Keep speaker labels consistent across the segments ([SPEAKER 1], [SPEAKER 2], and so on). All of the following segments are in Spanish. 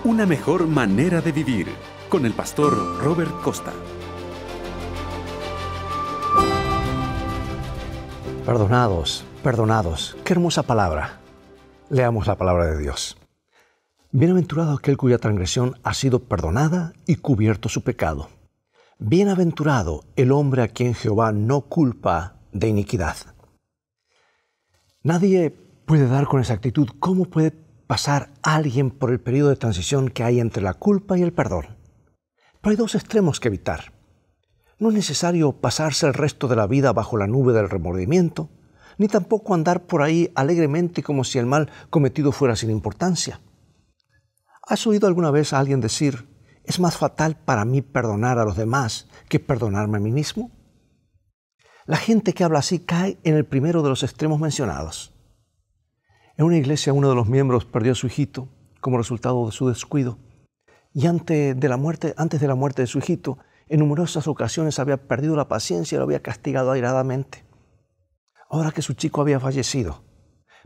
[SPEAKER 1] Una mejor manera de vivir, con el pastor Robert Costa.
[SPEAKER 2] Perdonados, perdonados. Qué hermosa palabra. Leamos la palabra de Dios. Bienaventurado aquel cuya transgresión ha sido perdonada y cubierto su pecado. Bienaventurado el hombre a quien Jehová no culpa de iniquidad. Nadie puede dar con exactitud cómo puede pasar alguien por el periodo de transición que hay entre la culpa y el perdón. Pero hay dos extremos que evitar. No es necesario pasarse el resto de la vida bajo la nube del remordimiento, ni tampoco andar por ahí alegremente como si el mal cometido fuera sin importancia. ¿Has oído alguna vez a alguien decir, es más fatal para mí perdonar a los demás que perdonarme a mí mismo? La gente que habla así cae en el primero de los extremos mencionados. En una iglesia uno de los miembros perdió a su hijito como resultado de su descuido y antes de la muerte de su hijito, en numerosas ocasiones había perdido la paciencia y lo había castigado airadamente. Ahora que su chico había fallecido,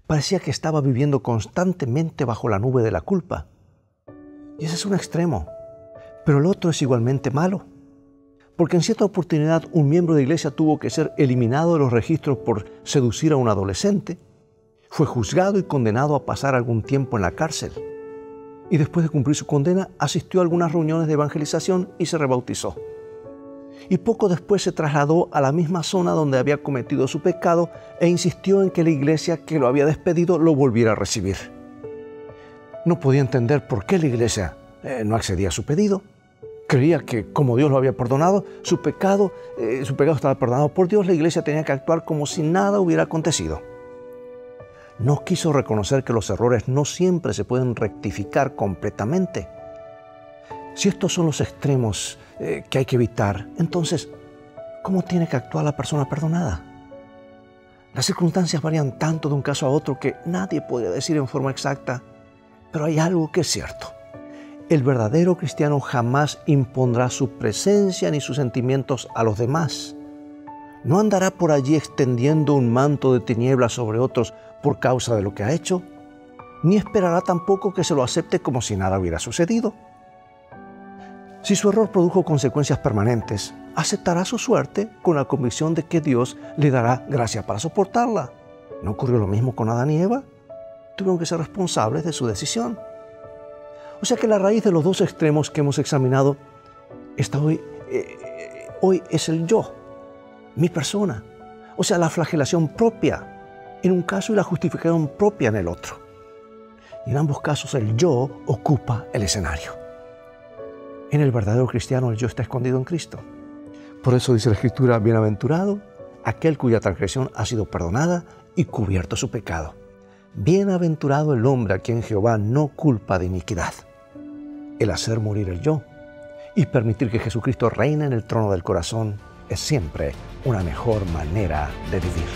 [SPEAKER 2] parecía que estaba viviendo constantemente bajo la nube de la culpa. Y ese es un extremo, pero el otro es igualmente malo. Porque en cierta oportunidad un miembro de iglesia tuvo que ser eliminado de los registros por seducir a un adolescente, fue juzgado y condenado a pasar algún tiempo en la cárcel. Y después de cumplir su condena, asistió a algunas reuniones de evangelización y se rebautizó. Y poco después se trasladó a la misma zona donde había cometido su pecado e insistió en que la iglesia que lo había despedido lo volviera a recibir. No podía entender por qué la iglesia no accedía a su pedido. Creía que como Dios lo había perdonado, su pecado estaba perdonado por Dios, la iglesia tenía que actuar como si nada hubiera acontecido. No quiso reconocer que los errores no siempre se pueden rectificar completamente. Si estos son los extremos que hay que evitar, entonces, ¿cómo tiene que actuar la persona perdonada? Las circunstancias varían tanto de un caso a otro que nadie podría decir en forma exacta, pero hay algo que es cierto. El verdadero cristiano jamás impondrá su presencia ni sus sentimientos a los demás. No andará por allí extendiendo un manto de tinieblas sobre otros por causa de lo que ha hecho, ni esperará tampoco que se lo acepte como si nada hubiera sucedido. Si su error produjo consecuencias permanentes, aceptará su suerte con la convicción de que Dios le dará gracia para soportarla. ¿No ocurrió lo mismo con Adán y Eva? Tuvieron que ser responsables de su decisión. O sea que la raíz de los dos extremos que hemos examinado hoy es el yo, mi persona. O sea, la flagelación propia en un caso y la justificación propia en el otro. Y en ambos casos el yo ocupa el escenario. En el verdadero cristiano el yo está escondido en Cristo. Por eso dice la Escritura, bienaventurado aquel cuya transgresión ha sido perdonada y cubierto su pecado. Bienaventurado el hombre a quien Jehová no culpa de iniquidad. El hacer morir el yo y permitir que Jesucristo reine en el trono del corazón es siempre una mejor manera de vivir.